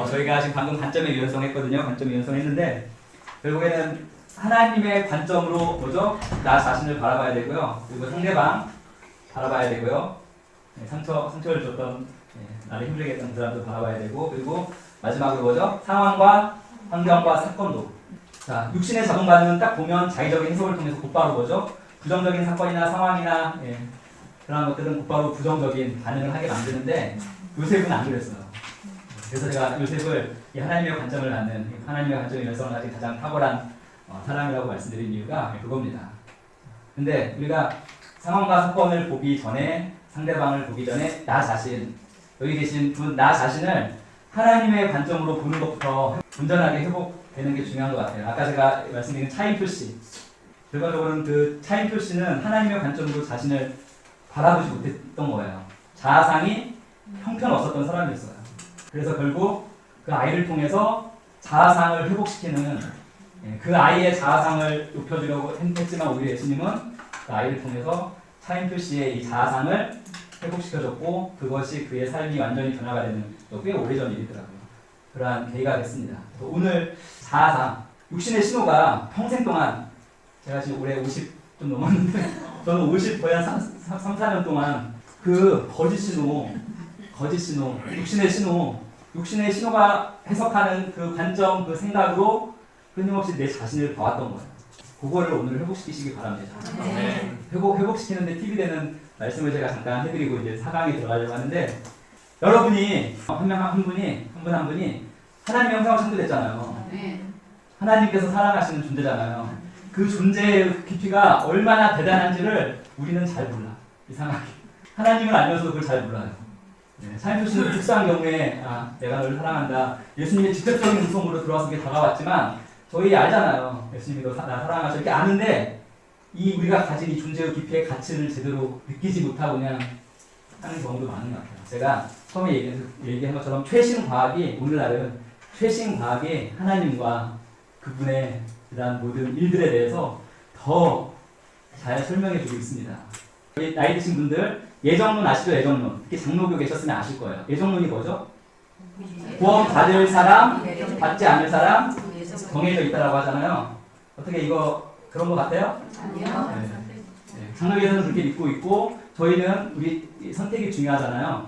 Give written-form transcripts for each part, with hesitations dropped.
저희가 지금 방금 관점의 유연성 했거든요. 관점의 유연성 했는데 결국에는 하나님의 관점으로 뭐죠? 나 자신을 바라봐야 되고요. 그리고 상대방 바라봐야 되고요. 상처를 줬던 나를 힘들게 했던 그 사람도 바라봐야 되고, 그리고 마지막으로 뭐죠? 상황과 환경과 사건도. 자, 육신의 자동반응은 딱 보면 자의적인 해석을 통해서 곧바로 뭐죠? 부정적인 사건이나 상황이나 그런 것들은 곧바로 부정적인 반응을 하게 만드는데 요셉은 안 그랬어요. 그래서 제가 요셉을 이 하나님의 관점을 갖는, 하나님의 관점의 연성을 가진 가장 탁월한 사람이라고 말씀드린 이유가 그겁니다. 근데 우리가 상황과 사건을 보기 전에, 상대방을 보기 전에 나 자신, 여기 계신 분 나 자신을 하나님의 관점으로 보는 것부터 온전하게 회복되는 게 중요한 것 같아요. 아까 제가 말씀드린 차인표 씨, 결과적으로는 그 차인표 씨는 하나님의 관점으로 자신을 바라보지 못했던 거예요. 자아상이 형편없었던 사람이었어요. 그래서 결국 그 아이를 통해서 자아상을 회복시키는, 그 아이의 자아상을 높여주려고 했지만 오히려 예수님은 그 아이를 통해서 차인표 씨의 이 자아상을 회복시켜줬고, 그것이 그의 삶이 완전히 변화가 되는 꽤 오래전 일이더라고요. 그러한 계기가 됐습니다. 오늘 자아상, 육신의 신호가 평생 동안, 제가 지금 올해 50 좀 넘었는데 저는 50 거의 한 3, 4년 동안 그 거짓 신호, 육신의 신호가 해석하는 그 관점, 그 생각으로 끊임없이 내 자신을 봐왔던 거예요. 그거를 오늘 회복시키시기 바랍니다. 네. 회복시키는데 팁이 되는 말씀을 제가 잠깐 해드리고 이제 4강에 들어가려고 하는데, 여러분이 한 분이 하나님의 형상으로 창조됐잖아요. 하나님께서 사랑하시는 존재잖아요. 그 존재의 깊이가 얼마나 대단한지를 우리는 잘 몰라. 이상하게. 하나님을 알면서도 그걸 잘 몰라요. 차인표 씨는 불쌍한 경우에 내가 너를 사랑한다. 예수님의 직접적인 음성으로 들어와서 그게 다가왔지만 저희 알잖아요. 예수님이 너 나 사랑하셔. 이렇게 아는데 우리가 가진 이 존재의 깊이의 가치를 제대로 느끼지 못하고 그냥 하는 경우도 많은 것 같아요. 제가 처음에 얘기한 것처럼 최신 과학이, 오늘날은 최신 과학이 하나님과 그분의 그다음 모든 일들에 대해서 더 잘 설명해 주고 있습니다. 나이 드신 분들 예정론 아시죠? 예정론. 특히 장로교 계셨으면 아실 거예요. 예정론이 뭐죠? 구원 받을 사람, 받지 않을 사람 정해져 있다라고 하잖아요. 어떻게 이거 그런 것 같아요? 아니요. 장로교에서는 그렇게 믿고 있고, 저희는 우리 선택이 중요하잖아요.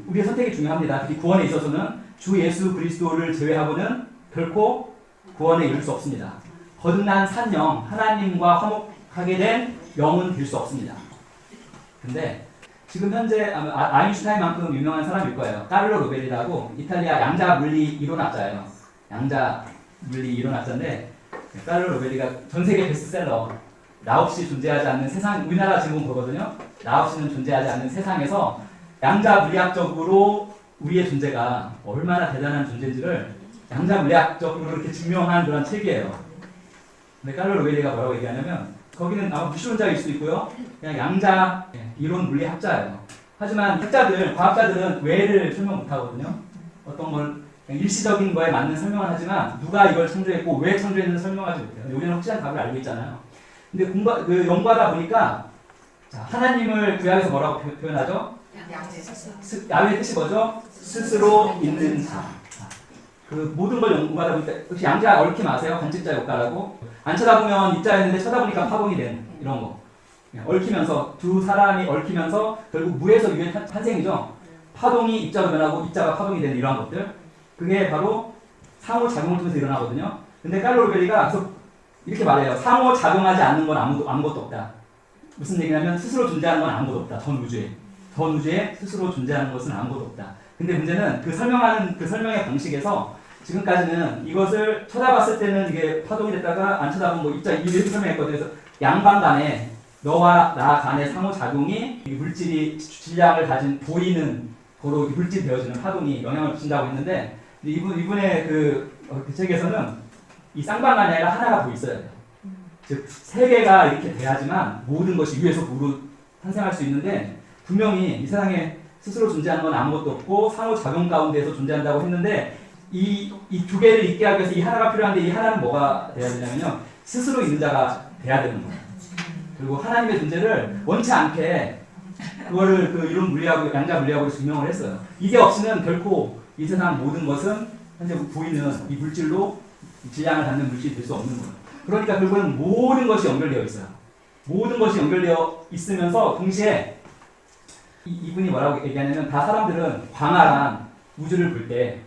우리의 선택이 중요합니다. 특히 구원에 있어서는 주 예수 그리스도를 제외하고는 결코 구원에 이를 수 없습니다. 거듭난 산 영, 하나님과 화목하게 된 영은 될 수 없습니다. 근데 지금 현재 아인슈타인만큼 유명한 사람일 거예요. 까를로 로벨이라고 이탈리아 양자 물리 이론학자예요. 양자 물리 이론학자인데, 까를로 로벨이가 전 세계 베스트셀러, 나 없이 존재하지 않는 세상, 우리나라 지금 보거든요. 나 없이는 존재하지 않는 세상에서 양자 물리학적으로 우리의 존재가 얼마나 대단한 존재인지를 양자 물리학적으로 이렇게 증명한 그런 책이에요. 근데 까를로 로벨리가 뭐라고 얘기하냐면, 거기는 아마 무신론자일 수도 있고요. 그냥 양자 이론 물리학자예요. 하지만 과학자들은 왜를 설명 못하거든요. 어떤 걸 그냥 일시적인 거에 맞는 설명을 하지만 누가 이걸 창조했고 왜 창조했는지 설명하지 못해요. 근데 우리는 확실한 답을 알고 있잖아요. 근데 연구하다 보니까 하나님을 구약에서 뭐라고 표현하죠? 야훼의 뜻이 뭐죠? 스스로 있는 자. 그 모든 걸 연구하다 보니까, 혹시 양자 얽힘 아세요? 관측자 효과라고. 안 쳐다보면 입자였는데 쳐다보니까 파동이 되는 이런 거. 얽히면서, 두 사람이 얽히면서 결국 무에서 유의 탄생이죠. 파동이 입자로 변하고 입자가 파동이 되는 이러한 것들. 그게 바로 상호작용을 통해서 일어나거든요. 근데 깔로 로벨리가 이렇게 말해요. 상호작용하지 않는 건 아무것도 없다. 무슨 얘기냐면 스스로 존재하는 건 아무것도 없다. 전 우주에 스스로 존재하는 것은 아무것도 없다. 근데 문제는 그 설명의 방식에서 지금까지는 이것을 쳐다봤을 때는 이게 파동이 됐다가 안 쳐다보면 뭐 입자 이렇게 설명했거든요. 그래서 양방 간에, 너와 나 간의 상호작용이 물질이 질량을 가진 보이는 거로 물질이 되어지는 파동이 영향을 미친다고 했는데, 이분의 그 책에서는 이 쌍방간이 아니라 하나가 더 있어야 돼요. 즉 세 개가 이렇게 돼야지만 모든 것이 위에서 무로 탄생할 수 있는데, 분명히 이 세상에 스스로 존재하는 건 아무것도 없고 상호작용 가운데에서 존재한다고 했는데, 이 두 개를 있게 하기 위해서 이 하나가 필요한데, 이 하나는 뭐가 돼야 되냐면요, 스스로 있는 자가 돼야 되는 거예요. 그리고 하나님의 존재를 원치 않게 그거를 그 이론 물리학으로, 양자 물리학으로 증명을 했어요. 이게 없이는 결코 이 세상 모든 것은 현재 보이는 이 물질로 질량을 갖는 물질이 될 수 없는 거예요. 그러니까 결국은 모든 것이 연결되어 있어요. 모든 것이 연결되어 있으면서 동시에 이분이 뭐라고 얘기하냐면 다 사람들은 광활한 우주를 볼 때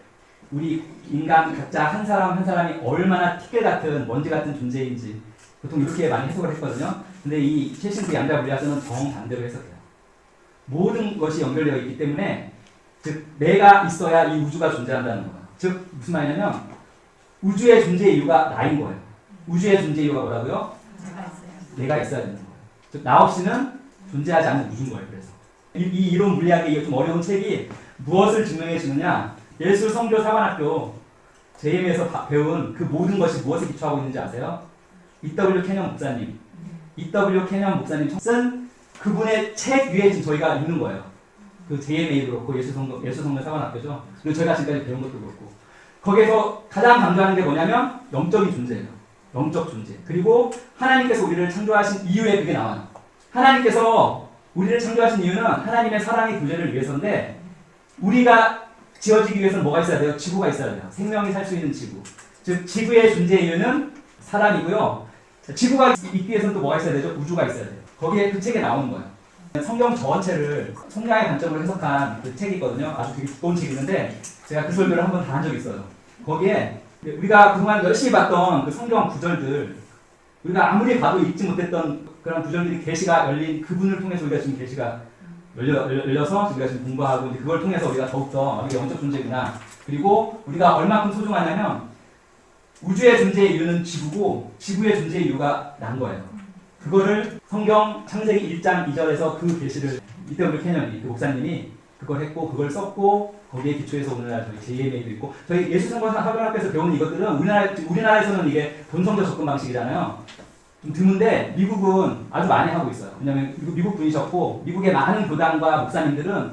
우리 인간 각자 한 사람 한 사람이 얼마나 티끌 같은 먼지 같은 존재인지 보통 이렇게 많이 해석을 했거든요. 근데 이 최신 그 양자 물리학자는 정반대로 해석해요. 모든 것이 연결되어 있기 때문에 즉 내가 있어야 이 우주가 존재한다는 거예요. 즉 무슨 말이냐면 우주의 존재 이유가 나인 거예요. 우주의 존재 이유가 뭐라고요? 내가 있어야 되는 거예요. 즉 나 없이는 존재하지 않는 우주인 거예요. 그래서 이 이론 물리학의 좀 어려운 책이 무엇을 증명해 주느냐? 예수 성교 사관학교 JM에서 배운 그 모든 것이 무엇에 기초하고 있는지 아세요? E.W. 캐년 목사님, E.W. 캐년 목사님 쓴 그분의 책 위에 지금 저희가 있는 거예요. 그 JMA도 그렇고 예수 성교 사관학교죠. 그리고 저희가 지금까지 배운 것도 그렇고 거기에서 가장 강조하는 게 뭐냐면 영적인 존재예요. 영적 존재. 그리고 하나님께서 우리를 창조하신 이유에 그게 나와요. 하나님께서 우리를 창조하신 이유는 하나님의 사랑의 교제를 위해서인데 위해서는 지어지기 위해서는 뭐가 있어야 돼요? 지구가 있어야 돼요. 생명이 살 수 있는 지구. 즉 지구의 존재 이유는 사람이고요. 지구가 있기 위해서는 또 뭐가 있어야 되죠? 우주가 있어야 돼요. 거기에 그 책에 나오는 거예요. 성경 전체를 성경의 관점으로 해석한 그 책이 있거든요. 아주 되게 두꺼운 책이 있는데 제가 그 설교를 한번 다 한 적이 있어요. 거기에 우리가 그동안 열심히 봤던 그 성경 구절들 우리가 아무리 봐도 읽지 못했던 그런 구절들이 계시가 열린 그분을 통해서 우리가 지금 계시가 열려서 우리가 지금 공부하고 이제 그걸 통해서 우리가 더욱더 이게 영적 존재구나. 그리고 우리가 얼마큼 소중하냐면 우주의 존재의 이유는 지구고 지구의 존재의 이유가 난 거예요. 그거를 성경 창세기 1장 2절에서 그 계시를 E.W. 캐년이 그 목사님이 그걸 했고 그걸 썼고 거기에 기초해서 오늘날 저희 JMA도 있고 저희 예수성경학교에서 배우는 이것들은 우리나라에서는 이게 본성적 접근 방식이잖아요. 좀 드문데 미국은 아주 많이 하고 있어요. 왜냐하면 미국 분이셨고 미국의 많은 교단과 목사님들은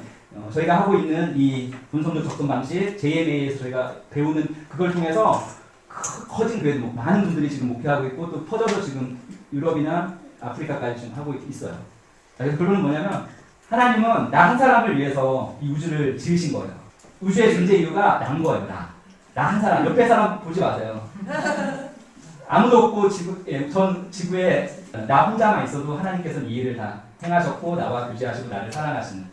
저희가 하고 있는 이 본성적 접근 방식 JMA에서 저희가 배우는 그걸 통해서 커진 교회도 많은 분들이 지금 목회하고 있고 또 퍼져서 지금 유럽이나 아프리카까지 지금 하고 있어요. 그래서 결론은 뭐냐면 하나님은 나 한 사람을 위해서 이 우주를 지으신 거예요. 우주의 존재 이유가 난 거예요. 나 한 사람. 옆에 사람 보지 마세요. 아무도 없고 전 지구에 나 혼자만 있어도 하나님께서는 이 일을 다 행하셨고 나와 교제하시고 나를 사랑하시는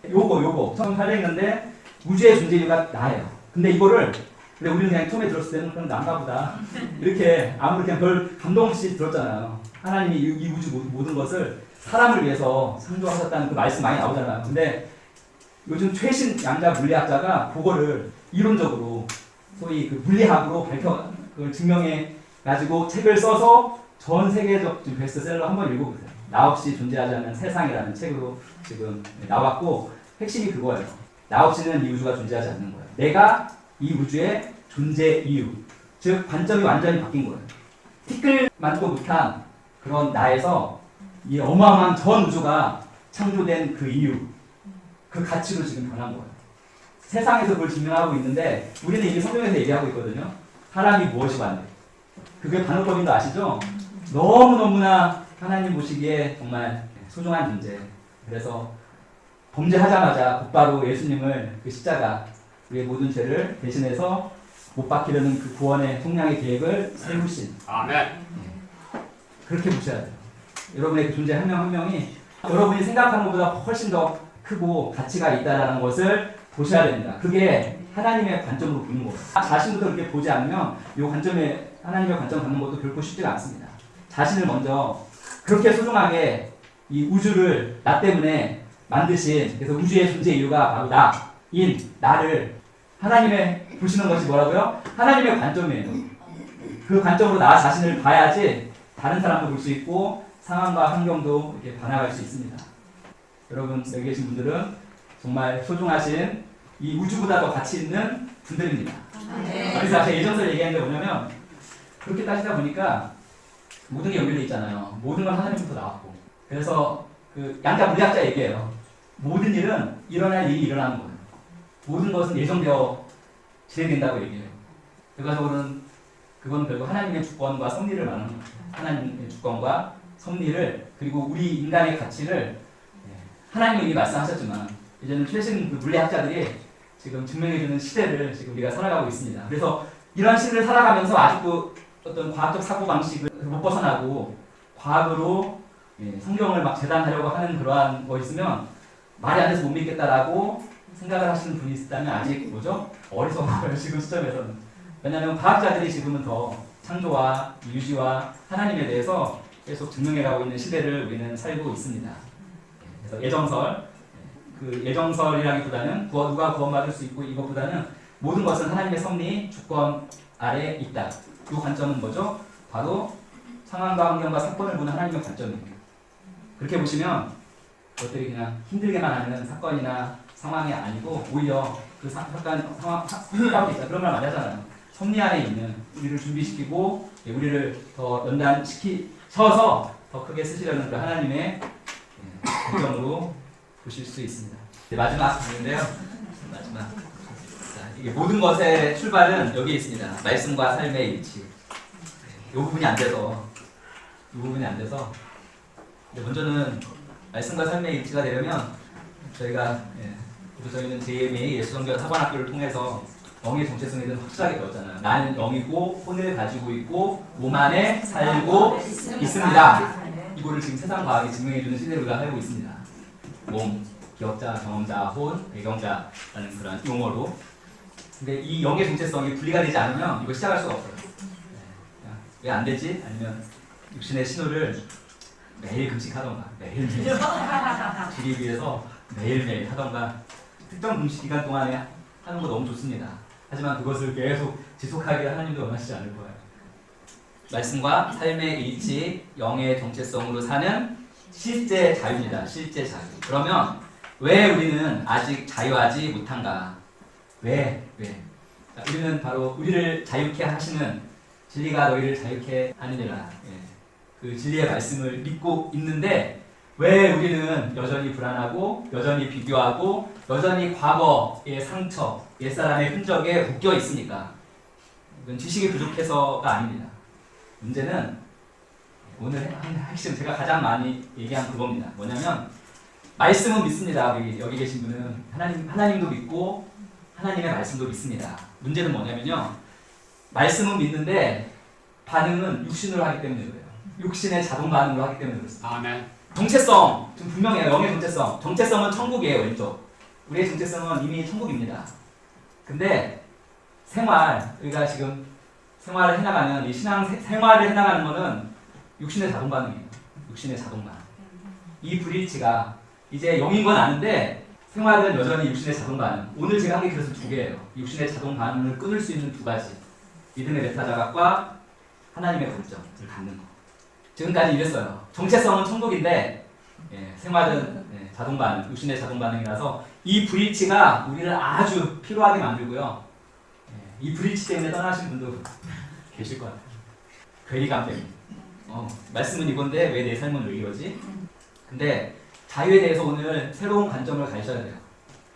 요거 처음 팔려있는데 우주의 존재 이유가 나예요. 근데 이거를 우리는 그냥 처음에 들었을 때는 그럼 난가 보다 이렇게 아무리 그냥 별 감동 없이 들었잖아요. 하나님이 이 우주 모든 것을 사람을 위해서 창조하셨다는 그 말씀 많이 나오잖아요. 근데 요즘 최신 양자 물리학자가 그거를 이론적으로 소위 그 물리학으로 그걸 증명해 가지고 책을 써서 전 세계적 베스트셀러 한번 읽어보세요. 나 없이 존재하지 않는 세상이라는 책으로 지금 나왔고 핵심이 그거예요. 나 없이는 이 우주가 존재하지 않는 거예요. 내가 이 우주의 존재 이유, 즉 관점이 완전히 바뀐 거예요. 티끌만도 못한 그런 나에서 이 어마어마한 전 우주가 창조된 그 이유, 그 가치로 지금 변한 거예요. 세상에서 그걸 증명하고 있는데 우리는 이게 성경에서 얘기하고 있거든요. 사람이 무엇이 왔는데 그게 반응법인 거 아시죠? 너무너무나 하나님 보시기에 정말 소중한 존재. 그래서 범죄하자마자 곧바로 예수님을 그 십자가 우리의 모든 죄를 대신해서 못 박히려는 그 구원의 속량의 계획을 세우신. 아멘. 그렇게 보셔야 돼요. 여러분의 그 존재 한 명 한 명이 여러분이 생각하는 것보다 훨씬 더 크고 가치가 있다는 것을 보셔야 됩니다. 그게 하나님의 관점으로 보는 거예요. 자신부터 그렇게 보지 않으면 이 관점에 하나님의 관점 갖는 것도 결코 쉽지가 않습니다. 자신을 먼저 그렇게 소중하게 이 우주를 나 때문에 만드신 그래서 우주의 존재 이유가 바로 나를 하나님의 보시는 것이 뭐라고요? 하나님의 관점이에요. 그 관점으로 나 자신을 봐야지 다른 사람도 볼 수 있고 상황과 환경도 이렇게 반응할 수 있습니다. 여러분 여기 계신 분들은 정말 소중하신 이 우주보다 더 가치 있는 분들입니다. 그래서 제가 예전서 얘기한 게 뭐냐면 그렇게 따지다 보니까 모든 게 연결돼 있잖아요. 모든 건 하나님부터 나왔고 그래서 그 양자 물리학자 얘기해요. 모든 일은 일어날 일이 일어나는 거예요. 모든 것은 예정되어 진행된다고 얘기해요. 결과적으로는 그건 결국 하나님의 주권과 섭리를 말하는 거예요. 하나님의 주권과 섭리를 그리고 우리 인간의 가치를 하나님이 이미 말씀하셨지만 이제는 최신 그 물리학자들이 지금 증명해주는 시대를 지금 우리가 살아가고 있습니다. 그래서 이런 시대를 살아가면서 아직도 어떤 과학적 사고방식을 못 벗어나고 과학으로 성경을 막 재단하려고 하는 그러한 거 있으면 말이 안 돼서 못 믿겠다라고 생각을 하시는 분이 있다면 아직 뭐죠? 어리석은 거예요, 지금 시점에서는. 왜냐하면 과학자들이 지금은 더 창조와 유지와 하나님에 대해서 계속 증명해가고 있는 시대를 우리는 살고 있습니다. 그래서 예정설, 그 예정설이라기보다는 누가 구원받을 수 있고 이것보다는 모든 것은 하나님의 섭리, 주권 아래 있다. 이 관점은 뭐죠? 바로 상황과 환경과 사건을 보는 하나님의 관점입니다. 그렇게 보시면 그것들이 그냥 힘들게만 하는 사건이나 상황이 아니고 오히려 그 사건, 상황, 가운데 있다. 그런 말 많이 하잖아요. 섭리 안에 있는 우리를 준비시키고 우리를 더 연단시키셔서 더 크게 쓰시려는 그 하나님의 관점으로 보실 수 있습니다. 마지막 부분인데요. 마지막. 자, 이게 모든 것의 출발은 여기 있습니다. 말씀과 삶의 일치. 이 부분이 안 돼서 근데 먼저는 말씀과 삶의 일치가 되려면 저희는 JMA 예수성결 사관학교를 통해서 영의 정체성에 대해서 확실하게 배웠잖아요. 나는 영이고 혼을 가지고 있고 몸 안에 살고 있습니다. 이거를 지금 세상 과학이 증명해주는 시대를 우리가 살고 있습니다. 몸, 기억자, 경험자, 혼, 배경자라는 그런 용어로. 근데 이 영의 정체성이 분리가 되지 않으면 이거 시작할 수가 없어요. 왜 안 되지? 아니면 육신의 신호를 매일 금식하던가 매일매일 주기 위해서 매일매일 하던가 특정 금식 기간 동안에 하는 거 너무 좋습니다. 하지만 그것을 계속 지속하게 하나님도 원하시지 않을 거예요. 말씀과 삶의 일치, 영의 정체성으로 사는 실제 자유입니다. 실제 자유. 그러면 왜 우리는 아직 자유하지 못한가? 왜? 자, 우리는 바로 우리를 자유케 하시는 진리가 너희를 자유케 하느니라. 그 진리의 말씀을 믿고 있는데 왜 우리는 여전히 불안하고 여전히 비교하고 여전히 과거의 상처, 옛사람의 흔적에 묶여 있습니까? 이건 지식이 부족해서가 아닙니다. 문제는 오늘 핵심 제가 가장 많이 얘기한 그겁니다. 뭐냐면 말씀은 믿습니다. 여기 계신 분은 하나님도 믿고 하나님의 말씀도 믿습니다. 문제는 뭐냐면요. 말씀은 믿는데 반응은 육신으로 하기 때문에 그래요. 육신의 자동 반응으로 하기 때문에 그렇습니다. 아멘. 정체성, 좀 분명해요. 영의 정체성. 정체성은 천국이에요, 왼쪽. 우리의 정체성은 이미 천국입니다. 근데 우리가 지금 생활을 해나가는, 이 생활을 해나가는 거는 육신의 자동 반응이에요. 육신의 자동 반응. 이 불일치가 이제 영인 건 아는데 생활은 여전히 육신의 자동 반응. 오늘 제가 한 게 그래서 두 개예요. 육신의 자동 반응을 끊을 수 있는 두 가지. 믿음의 메타자각과 하나님의 관점을 갖는 거. 지금까지 이랬어요. 정체성은 천국인데 생활은 자동 반응, 육신의 자동 반응이라서 이 불일치가 우리를 아주 피로하게 만들고요. 이 불일치 때문에 떠나신 분도 계실 것 같아요. 괴리감 때문에. 말씀은 이건데 왜 내 삶은 왜 이러지? 근데 자유에 대해서 오늘 새로운 관점을 가지셔야 돼요.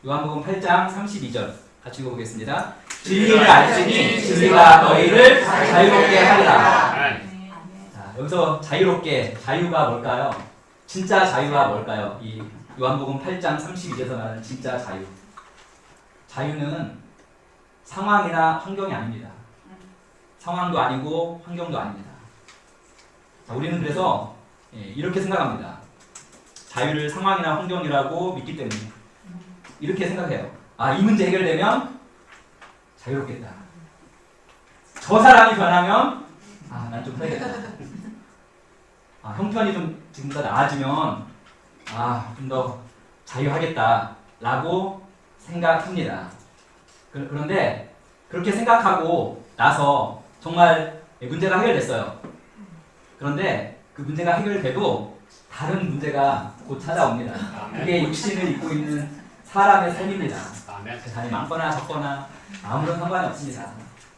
요한복음 8장 32절 같이 읽어보겠습니다. 진리를 알지니 진리가 너희를 자유롭게 하리라. 자, 여기서 자유가 뭘까요? 진짜 자유가 뭘까요? 이 요한복음 8장 32절에서 말하는 진짜 자유. 자유는 상황이나 환경이 아닙니다. 상황도 아니고 환경도 아닙니다. 자, 우리는 그래서 이렇게 생각합니다. 자유를 상황이나 환경이라고 믿기 때문에 이렇게 생각해요. 이 문제 해결되면 자유롭겠다. 저 사람이 변하면 난 좀 살겠다. 형편이 좀 지금보다 나아지면 좀 더 자유하겠다 라고 생각합니다. 그런데 그렇게 생각하고 나서 정말 문제가 해결됐어요. 그런데 그 문제가 해결돼도 다른 문제가 곧 찾아옵니다. 그게 육신을 입고 있는 사람의 삶입니다. 재산이 많거나 적거나 아무런 상관이 없습니다.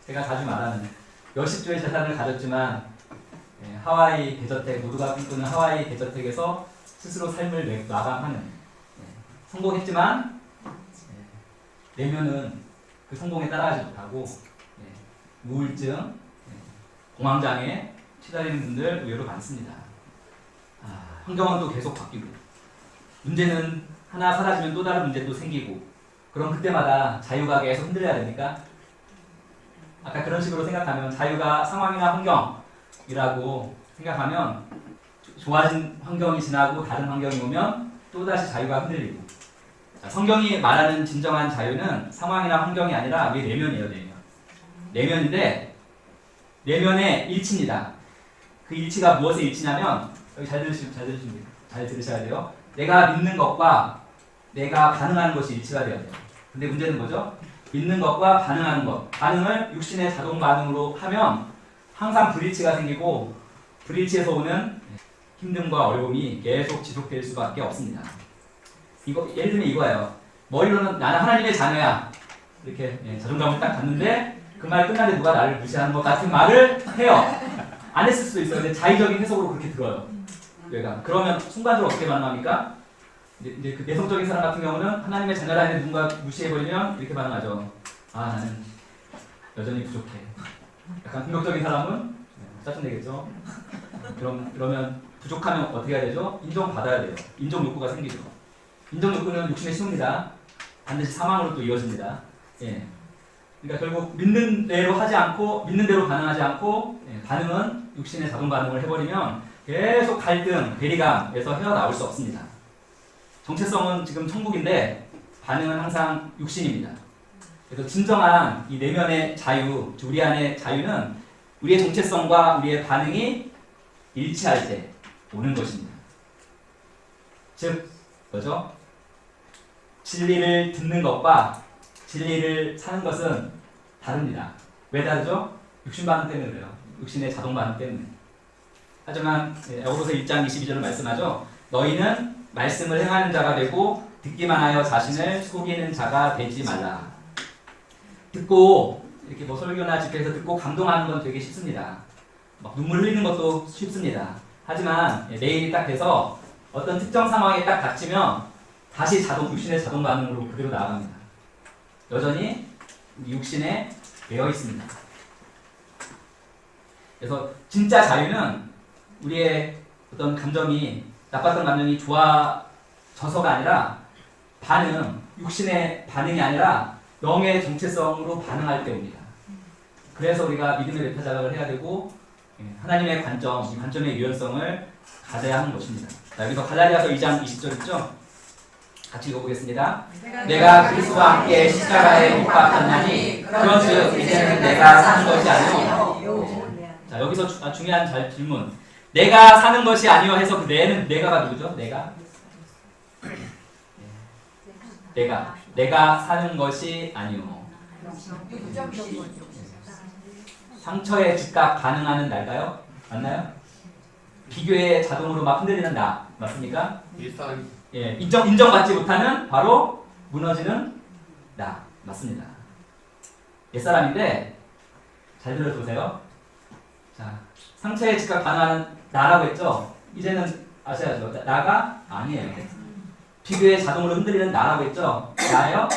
제가 자주 말하는 몇십 조의 재산을 가졌지만 하와이 대저택, 모두가 꿈꾸는 하와이 대저택에서 스스로 삶을 마감하는, 성공했지만 내면은 그 성공에 따라가지 못하고 우울증, 공황장애 시달리는 분들 의외로 많습니다. 환경은 또 계속 바뀌고 문제는 하나 사라지면 또 다른 문제도 생기고 그럼 그때마다 자유가 계속 흔들려야 됩니까? 아까 그런 식으로 생각하면 자유가 상황이나 환경이라고 생각하면 좋아진 환경이 지나고 다른 환경이 오면 또다시 자유가 흔들리고. 자, 성경이 말하는 진정한 자유는 상황이나 환경이 아니라 우리 내면이에요. 내면인데 내면의 일치입니다. 그 일치가 무엇의 일치냐면 여기 잘 들으셔야 돼요. 내가 믿는 것과 내가 반응하는 것이 일치가 되어야 돼요. 근데 문제는 뭐죠? 믿는 것과 반응하는 것. 반응을 육신의 자동 반응으로 하면 항상 불일치가 생기고 불일치에서 오는 힘듦과 어려움이 계속 지속될 수밖에 없습니다. 예를 들면 이거예요. 머리로는 나는 하나님의 자녀야. 이렇게 자존감을 딱 갖는데 그 말 끝나는데 누가 나를 무시하는 것 같은 말을 해요. 안 했을 수도 있어요. 근데 자의적인 해석으로 그렇게 들어요. 그러면 순간적으로 어떻게 반응합니까? 이제 그 내성적인 사람 같은 경우는 하나님의 자녀라는 누군가 무시해버리면 이렇게 반응하죠. 아, 나는 여전히 부족해. 약간 공격적인 사람은 짜증내겠죠. 그러면 부족하면 어떻게 해야 되죠? 인정받아야 돼요. 인정 욕구가 생기죠. 인정 욕구는 육신의 시옵니다. 반드시 사망으로 또 이어집니다. 예. 그러니까 결국 믿는 대로 하지 않고 믿는 대로 반응하지 않고 반응은 육신의 자동 반응을 해버리면 계속 갈등, 괴리감에서 헤어나올 수 없습니다. 정체성은 지금 천국인데 반응은 항상 육신입니다. 그래서 진정한 이 내면의 자유, 우리 안의 자유는 우리의 정체성과 우리의 반응이 일치할 때 오는 것입니다. 즉, 뭐죠? 진리를 듣는 것과 진리를 사는 것은 다릅니다. 왜 다르죠? 육신 반응 때문에 그래요. 육신의 자동 반응 때문에. 하지만 야고보서 1장 22절을 말씀하죠. 너희는 말씀을 행하는 자가 되고 듣기만 하여 자신을 속이는 자가 되지 말라. 듣고 이렇게 뭐 설교나 집회에서 듣고 감동하는 건 되게 쉽습니다. 막 눈물 흘리는 것도 쉽습니다. 하지만 내일이 딱 돼서 어떤 특정 상황에 딱 닥치면 다시 육신의 자동 반응으로 그대로 나아갑니다. 여전히 육신에 매여 있습니다. 그래서 진짜 자유는 우리의 어떤 감정이 나빴던 감정이 좋아져서가 아니라 육신의 반응이 아니라 영의 정체성으로 반응할 때 옵니다. 그래서 우리가 믿음의 메타 자각을 해야 되고 하나님의 관점, 이 관점의 유연성을 가져야 하는 것입니다. 자, 여기서 갈라디아서 2장 20절 있죠? 같이 읽어보겠습니다. 내가 그리스도와 함께 십자가에 못 박혔나니 그런즉 이제는 내가 사는 것이 아니요. 자, 여기서 중요한 질문. 내가 사는 것이 아니요 해서 그 내가가 누구죠? 내가 사는 것이 아니요. 상처에 즉각 반응하는 날까요? 맞나요? 비교에 자동으로 막 흔들리는 나 맞습니까? 예, 인정받지 못하면 바로 무너지는 나 맞습니다. 옛사람인데 잘 들어보세요. 자, 상처에 즉각 반응하는 나라고 했죠. 이제는 아셔야죠. 나가 아니에요. 비교에 자동으로 흔들리는 나라고 했죠. 나예요?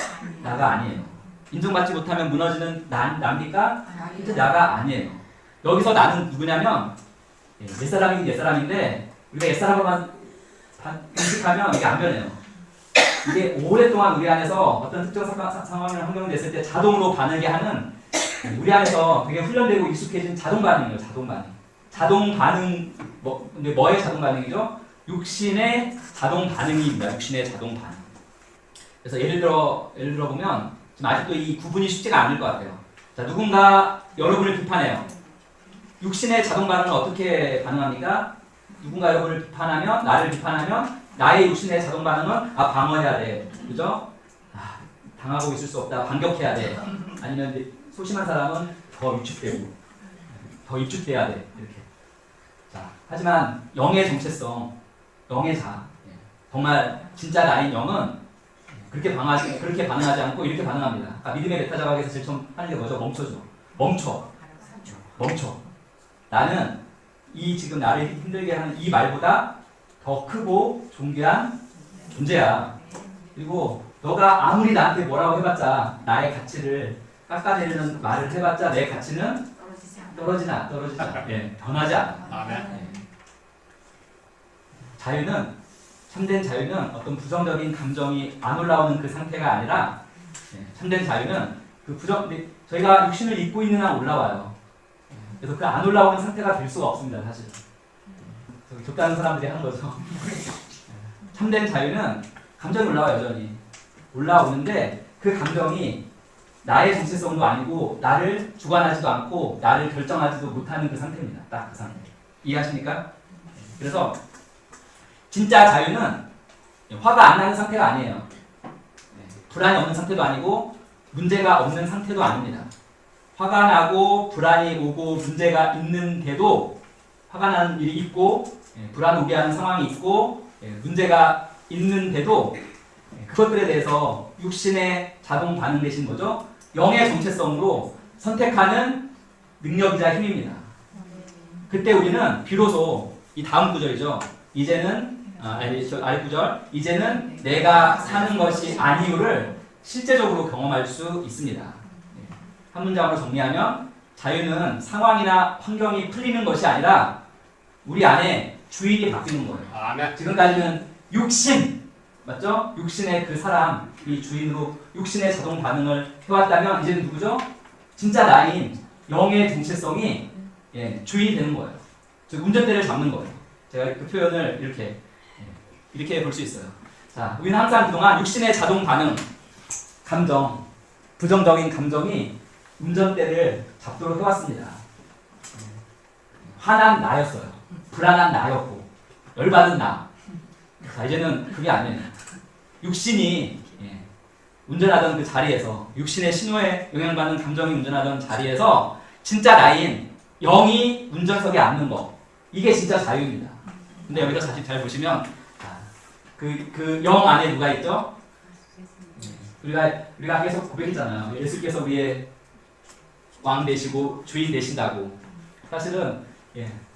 나가 아니에요. 인정받지 못하면 무너지는 나입니까? 이제 나가 아니에요. 여기서 나는 누구냐면 옛사람이긴 옛사람인데 우리가 옛사람으로만 인식하면 이게 안 변해요. 이게 오랫동안 우리 안에서 어떤 특정 상황이나 환경이 됐을 때 자동으로 반응하게 하는 우리 안에서 되게 훈련되고 익숙해진 자동 반응이에요. 자동 반응. 근데 뭐의 자동 반응이죠? 육신의 자동 반응입니다. 육신의 자동 반응. 그래서 예를 들어 보면 지금 아직도 이 구분이 쉽지가 않을 것 같아요. 자, 누군가 여러분을 비판해요. 육신의 자동 반응은 어떻게 반응합니까? 누군가 여러분을 비판하면, 나를 비판하면 나의 육신의 자동 반응은 방어해야 돼. 그죠? 당하고 있을 수 없다. 반격해야 돼. 아니면 소심한 사람은 더 위축되고 더 위축돼야 돼. 이렇게. 자, 하지만 영의 정체성, 영의 정말 진짜 나인 영은 그렇게 반응하지 않고 이렇게 반응합니다. 그러니까 믿음의 메타 자각에서 제일 처음 하는 게 뭐죠? 멈춰. 나는 이 지금 나를 힘들게 하는 이 말보다 더 크고 존귀한 존재야. 그리고 너가 아무리 나한테 뭐라고 해봤자 나의 가치를 깎아내리는 말을 해봤자 내 가치는 떨어지지 않아. 변하지 않아. 자유는 참된 자유는 어떤 부정적인 감정이 안 올라오는 그 상태가 아니라 참된 자유는 그 저희가 육신을 입고 있는 한 올라와요. 그래서 그 안 올라오는 상태가 될 수가 없습니다, 사실. 적다는 사람들이 하는 거죠. 참된 자유는 감정이 올라와요, 여전히. 올라오는데 그 감정이 나의 정체성도 아니고 나를 주관하지도 않고 나를 결정하지도 못하는 그 상태입니다. 딱 그 상태. 이해하십니까? 그래서 진짜 자유는 화가 안 나는 상태가 아니에요. 불안이 없는 상태도 아니고 문제가 없는 상태도 아닙니다. 화가 나고 불안이 오고 문제가 있는데도 화가 나는 일이 있고 불안 오게 하는 상황이 있고 문제가 있는데도 그것들에 대해서 육신의 자동 반응 대신 뭐죠? 영의 정체성으로 선택하는 능력이자 힘입니다. 그때 우리는 비로소 이 다음 구절이죠. 이제는 아래 구절 이제는 내가 사는 것이 아니오를 실제적으로 경험할 수 있습니다. 한 문장으로 정리하면 자유는 상황이나 환경이 풀리는 것이 아니라 우리 안에 주인이 바뀌는 거예요. 아멘. 지금까지는 육신 맞죠? 육신의 그 사람이 주인으로 육신의 자동 반응을 해왔다면 이제는 누구죠? 진짜 나인 영의 정체성이 주인이 되는 거예요. 즉 운전대를 잡는 거예요. 제가 그 표현을 이렇게 볼 수 있어요. 자, 우리는 항상 그동안 육신의 자동 반응, 감정, 부정적인 감정이 운전대를 잡도록 해왔습니다. 화난 나였어요. 불안한 나였고, 열받은 나. 자, 이제는 그게 아니에요. 육신이 운전하던 그 자리에서, 육신의 신호에 영향받는 감정이 운전하던 자리에서 진짜 나인 영이 운전석에 앉는 거. 이게 진짜 자유입니다. 근데 여기서 다시 잘 보시면 그 영 안에 누가 있죠? 우리가 계속 고백했잖아요. 예수께서 우리의 왕 되시고 주인 되신다고. 사실은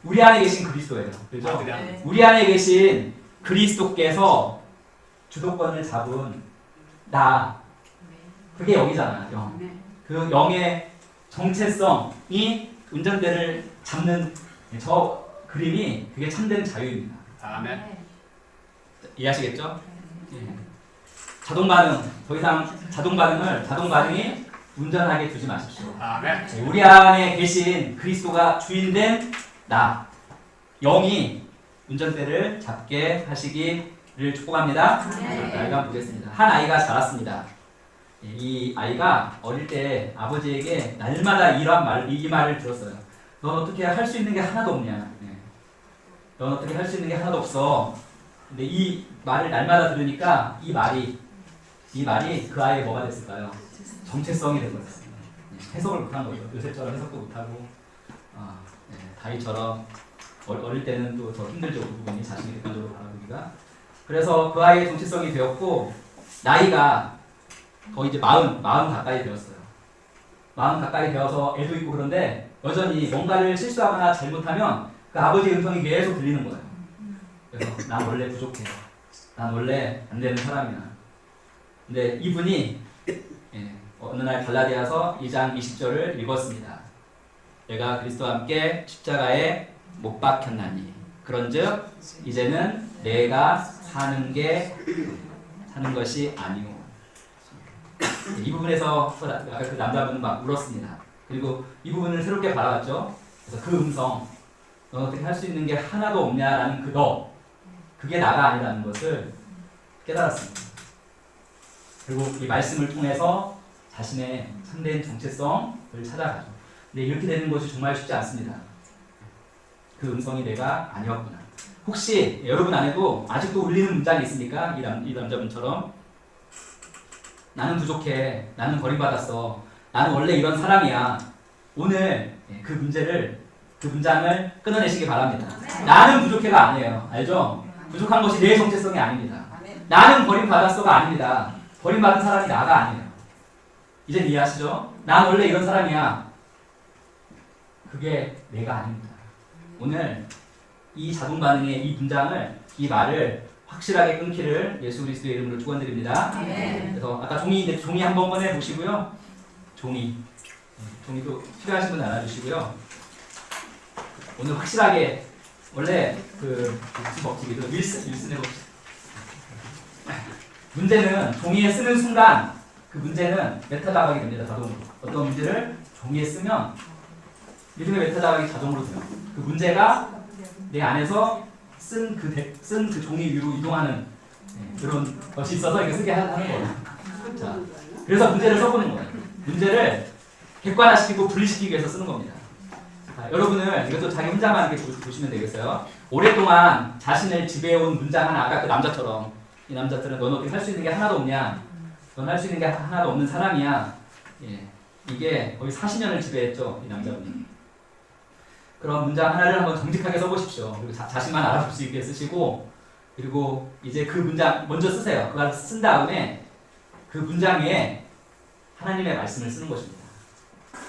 우리 안에 계신 그리스도예요. 그렇죠? 우리 안에 계신 그리스도께서 주도권을 잡은 나. 그게 영이잖아요. 영. 그 영의 정체성이 운전대를 잡는 저 그림이 그게 참된 자유입니다. 아멘. 이해하시겠죠? 자동 반응, 더 이상 자동 반응이 운전하게 두지 마십시오. 아멘. 우리 안에 계신 그리스도가 주인된 나, 영이 운전대를 잡게 하시기를 축복합니다. 아이가 보겠습니다. 한 아이가 자랐습니다. 이 아이가 어릴 때 아버지에게 날마다 이 말을 들었어요. 넌 어떻게 할 수 있는 게 하나도 없냐? 넌 어떻게 할 수 있는 게 하나도 없어. 근데 이 말을 날마다 들으니까 이 말이 그 아이의 뭐가 됐을까요? 정체성이 된 거였어요. 해석을 못한 거죠. 요셉처럼 해석도 못하고 다윗처럼 어릴 때는 또 더 힘들죠. 그 부분이 자신이 객관적으로 바라보기가. 그래서 그 아이의 정체성이 되었고 나이가 거의 이제 마흔 가까이 되었어요. 마흔 가까이 되어서 애도 있고 그런데 여전히 뭔가를 실수하거나 잘못하면 그 아버지의 음성이 계속 들리는 거예요. 그래서 난 원래 부족해. 난 원래 안 되는 사람이야. 근데 이분이 어느 날 갈라디아서 2장 20절을 읽었습니다. 내가 그리스도와 함께 십자가에 못 박혔나니 그런즉 이제는 내가 사는 것이 아니오. 이 부분에서 아까 그 남자분은 막 울었습니다. 그리고 이 부분을 새롭게 바라봤죠. 그래서 그 음성, 너 어떻게 할 수 있는 게 하나도 없냐라는 그 너, 그게 나가 아니라는 것을 깨달았습니다. 그리고 이 말씀을 통해서 자신의 참된 정체성을 찾아가죠. 근데 이렇게 되는 것이 정말 쉽지 않습니다. 그 음성이 내가 아니었구나. 혹시 여러분 안에도 아직도 울리는 문장이 있습니까? 이 남자분처럼 나는 부족해. 나는 버림받았어. 나는 원래 이런 사람이야. 오늘 그 문장을 끊어내시기 바랍니다. 나는 부족해가 아니에요. 알죠? 부족한 것이 내 정체성이 아닙니다. 나는 버림받았어가 아닙니다. 버림받은 사람이 나가 아니에요. 이제 이해하시죠? 난 원래 이런 사람이야. 그게 내가 아닙니다. 오늘 이 자동 반응의 이 문장을, 이 말을 확실하게 끊기를 예수 그리스도의 이름으로 축원드립니다. 그래서 아까 종이 한번 꺼내 보시고요. 종이도 필요하신 분 나눠주시고요. 오늘 확실하게 원래 그 무슨 법칙이 윌슨의 법칙. 문제는 종이에 쓰는 순간 그 문제는 메타 자각이 됩니다. 자동으로. 어떤 문제를 종이에 쓰면 믿음의 메타 자각이 자동으로 돼요. 그 문제가 내 안에서 쓴 그 종이 위로 이동하는 그런 것이 있어서 이렇게 쓰게 하는 거예요. 자, 그래서 문제를 써보는 거예요. 문제를 객관화시키고 분리시키기 위해서 쓰는 겁니다. 자, 여러분은 이것도 자기 혼자만 이렇게 보시면 되겠어요. 오랫동안 자신을 지배해온 문장 하나, 아까 그 남자처럼 이 남자들은 너는 어떻게 할 수 있는 게 하나도 없냐? 넌 할 수 있는 게 하나도 없는 사람이야. 예, 이게 거의 40년을 지배했죠, 이 남자분이. 그런 문장 하나를 한번 정직하게 써보십시오. 그리고 자신만 알아볼 수 있게 쓰시고, 그리고 이제 그 문장 먼저 쓰세요. 그걸 쓴 다음에 그 문장 위에 하나님의 말씀을 쓰는 것입니다.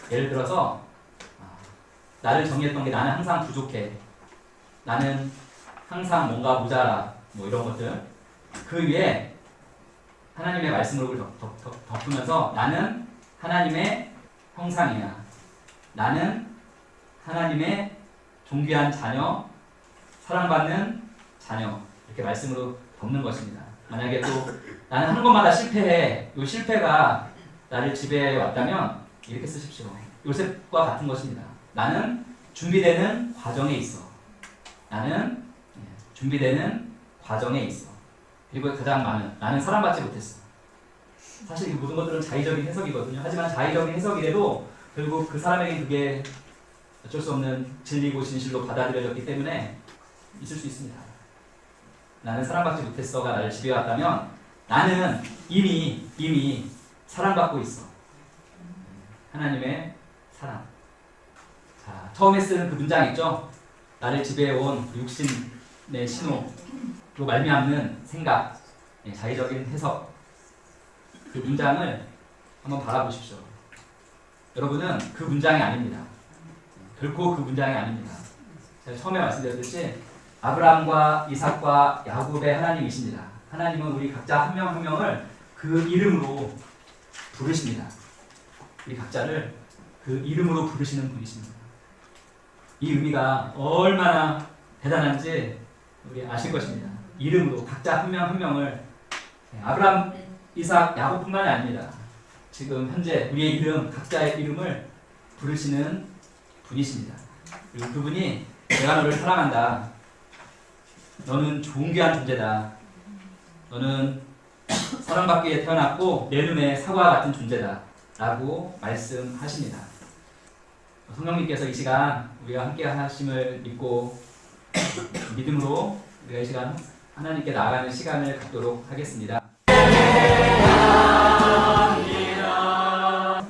예를 들어서 나를 정의했던 게 나는 항상 부족해. 나는 항상 뭔가 모자라. 뭐 이런 것들. 그 위에 하나님의 말씀으로 덮으면서 나는 하나님의 형상이야. 나는 하나님의 존귀한 자녀, 사랑받는 자녀. 이렇게 말씀으로 덮는 것입니다. 만약에 또 나는 하는 것마다 실패해. 이 실패가 나를 지배해 왔다면 이렇게 쓰십시오. 요셉과 같은 것입니다. 나는 준비되는 과정에 있어. 나는 준비되는 과정에 있어. 그리고 가장 많은 나는 사랑받지 못했어. 사실 이 모든 것들은 자의적인 해석이거든요. 하지만 자의적인 해석이라도 결국 그 사람에게 그게 어쩔 수 없는 진리고 진실로 받아들여졌기 때문에 있을 수 있습니다. 나는 사랑받지 못했어가 나를 지배해왔다면 나는 이미 사랑받고 있어. 하나님의 사랑. 자, 처음에 쓴 그 문장 있죠? 나를 지배해온 육신의 신호로 말미암는 생각, 자의적인 해석. 그 문장을 한번 바라보십시오. 여러분은 그 문장이 아닙니다. 결코 그 문장이 아닙니다. 제가 처음에 말씀드렸듯이 아브라함과 이삭과 야곱의 하나님이십니다. 하나님은 우리 각자 한 명 한 명을 그 이름으로 부르십니다. 우리 각자를 그 이름으로 부르시는 분이십니다. 이 의미가 얼마나 대단한지 우리 아실 것입니다. 이름으로 각자 한 명 한 명을 아브라함, 이삭, 야곱뿐만이 아닙니다. 지금 현재 우리의 이름, 각자의 이름을 부르시는 분이십니다. 그리고 그분이 내가 너를 사랑한다. 너는 존귀한 존재다. 너는 사랑받기 위해 태어났고 내 눈에 사과와 같은 존재다. 라고 말씀하십니다. 성령님께서 이 시간 우리가 함께 하심을 믿고 믿음으로 우리가 이 시간 하나님께 나아가는 시간을 갖도록 하겠습니다.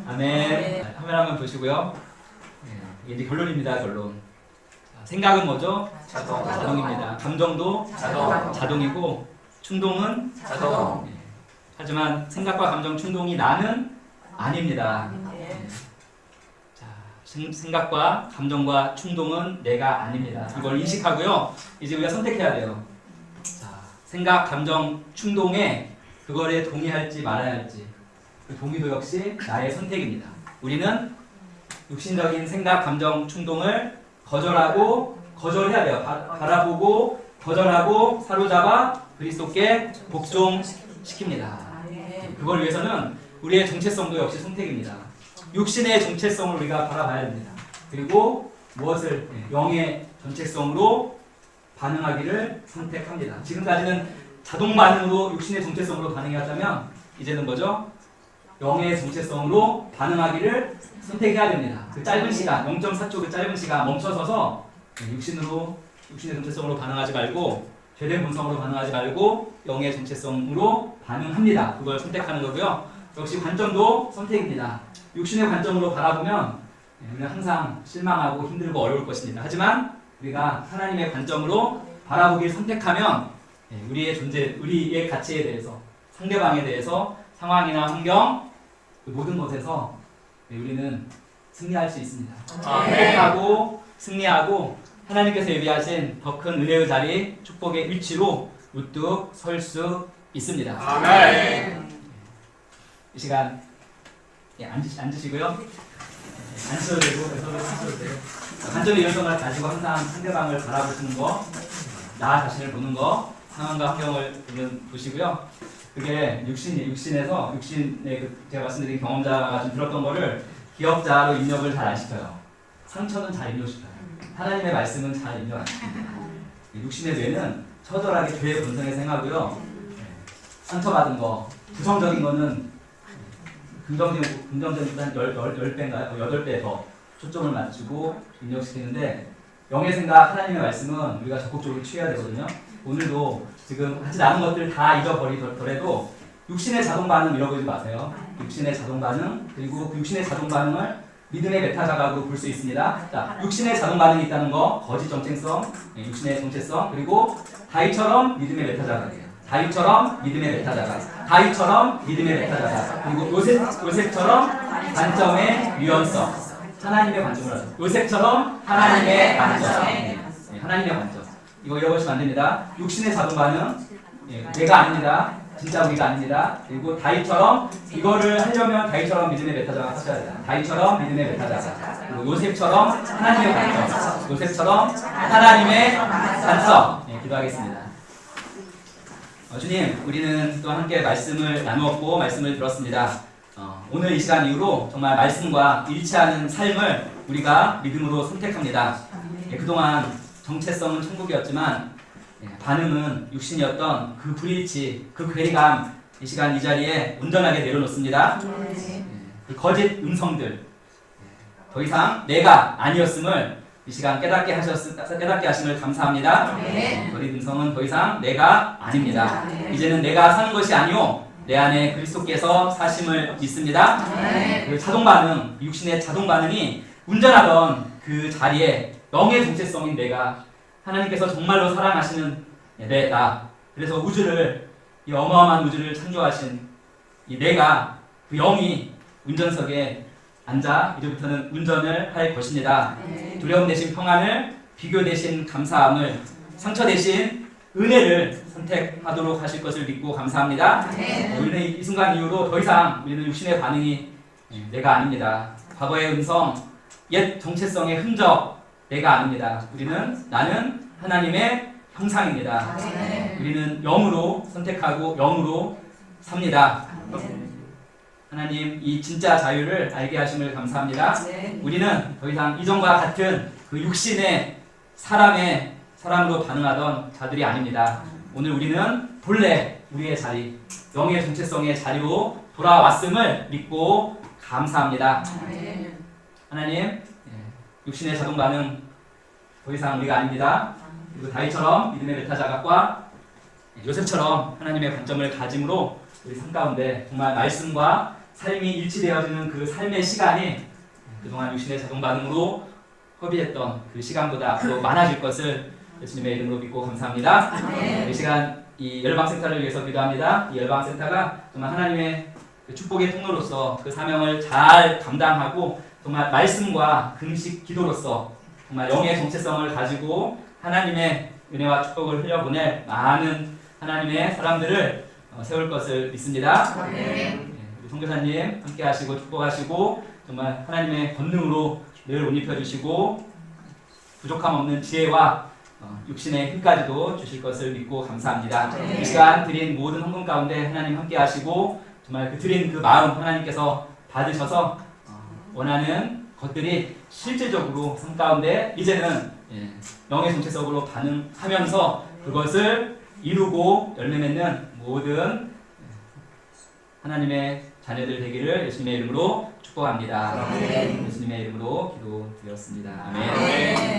아멘. 화면 한번 보시고요. 이게 이제 결론입니다. 결론. 생각은 뭐죠? 자동입니다. 감정도 자동이고 충동은 자동. 하지만 생각과 감정, 충동이 나는 아닙니다. 자, 생각과 감정과 충동은 내가 아닙니다. 이걸 인식하고요. 이제 우리가 선택해야 돼요. 자, 생각, 감정, 충동에 그거에 동의할지 말아야 할지. 그 동의도 역시 나의 선택입니다. 우리는 육신적인 생각, 감정, 충동을 거절해야 돼요. 바라보고 거절하고 사로잡아 그리스도께 복종시킵니다. 그걸 위해서는 우리의 정체성도 역시 선택입니다. 육신의 정체성을 우리가 바라봐야 됩니다. 그리고 무엇을 영의 정체성으로 반응하기를 선택합니다. 지금까지는 자동 반응으로 육신의 정체성으로 반응해왔다면 이제는 뭐죠? 영의 정체성으로 반응하기를 선택해야 됩니다. 그 짧은 시간, 0.4초 그 짧은 시간 멈춰서서 육신의 정체성으로 반응하지 말고 죄된 본성으로 반응하지 말고 영의 정체성으로 반응합니다. 그걸 선택하는 거고요. 역시 관점도 선택입니다. 육신의 관점으로 바라보면 우리는 항상 실망하고 힘들고 어려울 것입니다. 하지만 우리가 하나님의 관점으로 바라보기를 선택하면 우리의 존재, 우리의 가치에 대해서, 상대방에 대해서, 상황이나 환경, 그 모든 것에서 우리는 승리할 수 있습니다. 행복하고 승리하고 하나님께서 예비하신 더 큰 은혜의 자리, 축복의 일치로 우뚝 설 수 있습니다. 아멘. 이 시간 앉으시고요. 앉으셔도 되고 서로 쓰셔도 돼요. 관점의 열정을 가지고 항상 상대방을 바라보시는 거, 나 자신을 보는 거, 상황과 환경을 보시고요. 그게 육신의 제가 말씀드린 경험자가 좀 들었던 거를 기억자로 입력을 잘 안 시켜요. 상처는 잘 입력시켜요. 하나님의 말씀은 잘 입력 안 시킵니다. 육신의 뇌는 처절하게 죄의 본성에서 행하고요. 상처받은 거, 부정적인 거는 긍정적인 한 10배인가요? 8배 더 초점을 맞추고 입력시키는데 영의 생각, 하나님의 말씀은 우리가 적극적으로 취해야 되거든요. 오늘도 지금 하지 않은 것들 다 잊어버리더라도 육신의 자동 반응 잃어버리지 마세요. 육신의 자동 반응, 그리고 그 육신의 자동 반응을 믿음의 메타자각으로 볼 수 있습니다. 자, 육신의 자동 반응이 있다는 거, 거짓 정체성, 육신의 정체성, 그리고 다윗처럼 믿음의 메타자각이에요. 다윗처럼 믿음의 메타자각, 다윗처럼 믿음의 메타자각, 그리고 요셉처럼 관점의 유연성, 하나님의 관점을 하죠. 요셉처럼 하나님의 관점, 하나님의 관점. 이거 잃어버리시면 안 됩니다. 육신의 자동 반응, 내가 아닙니다. 진짜 우리가 아닙니다. 그리고 다윗처럼 이거를 하려면 다윗처럼 믿음의 메타자가 하셔야 돼요. 다윗처럼 믿음의 메타자가. 그리고 요셉처럼 하나님의 관점. 요셉처럼 하나님의 관점. 기도하겠습니다. 주님, 우리는 또 함께 말씀을 나누었고 말씀을 들었습니다. 오늘 이 시간 이후로 정말 말씀과 일치하는 삶을 우리가 믿음으로 선택합니다. 그동안 정체성은 천국이었지만 반응은 육신이었던 그 불일치, 그 괴리감 이 시간 이 자리에 온전하게 내려놓습니다. 그 거짓 음성들 더 이상 내가 아니었음을 이 시간 깨닫게 하심을 감사합니다. 거짓 음성은 더 이상 내가 아닙니다. 이제는 내가 사는 것이 아니오 내 안에 그리스도께서 사심을 믿습니다. 그 자동 반응, 육신의 자동 반응이 운전하던 그 자리에 영의 정체성인 내가 하나님께서 정말로 사랑하시는 나. 그래서 우주를, 이 어마어마한 우주를 창조하신 이 내가, 그 영이 운전석에 앉아 이제부터는 운전을 할 것입니다. 두려움 대신 평안을, 비교 대신 감사함을, 상처 대신 은혜를 선택하도록 하실 것을 믿고 감사합니다. 우리는 이 순간 이후로 더 이상 우리는 육신의 반응이 내가 아닙니다. 과거의 음성, 옛 정체성의 흔적, 내가 아닙니다. 나는 하나님의 형상입니다. 우리는 영으로 선택하고 영으로 삽니다. 하나님, 이 진짜 자유를 알게 하심을 감사합니다. 우리는 더 이상 이전과 같은 그 육신의 사람으로 반응하던 자들이 아닙니다. 오늘 우리는 본래 우리의 자리, 영의 정체성의 자리로 돌아왔음을 믿고 감사합니다. 하나님, 육신의 자동 반응 더 이상 우리가 아닙니다. 그리고 다윗처럼 믿음의 메타자각과 요셉처럼 하나님의 관점을 가짐으로 우리 삶 가운데 정말 말씀과 삶이 일치되어지는 그 삶의 시간이 그동안 육신의 자동 반응으로 허비했던 그 시간보다 더 많아질 것을 예수님의 이름으로 믿고 감사합니다. 이 시간 이 열방센터를 위해서 기도합니다. 이 열방센터가 정말 하나님의 그 축복의 통로로서 그 사명을 잘 감당하고 정말 말씀과 금식 기도로서 정말 영의 정체성을 가지고 하나님의 은혜와 축복을 흘려보낼 많은 하나님의 사람들을 세울 것을 믿습니다. 우리 선교사님 함께 하시고 축복하시고 정말 하나님의 권능으로 늘 옷 입혀주시고 부족함 없는 지혜와 육신의 힘까지도 주실 것을 믿고 감사합니다. 이 시간 드린 모든 헌금 가운데 하나님 함께 하시고 정말 그 드린 그 마음 하나님께서 받으셔서 원하는 것들이 실질적으로 삶 가운데 이제는 영의 정체성으로 반응하면서 그것을 이루고 열매 맺는 모든 하나님의 자녀들 되기를 예수님의 이름으로 축복합니다. 예수님의 이름으로 기도드렸습니다. 아멘.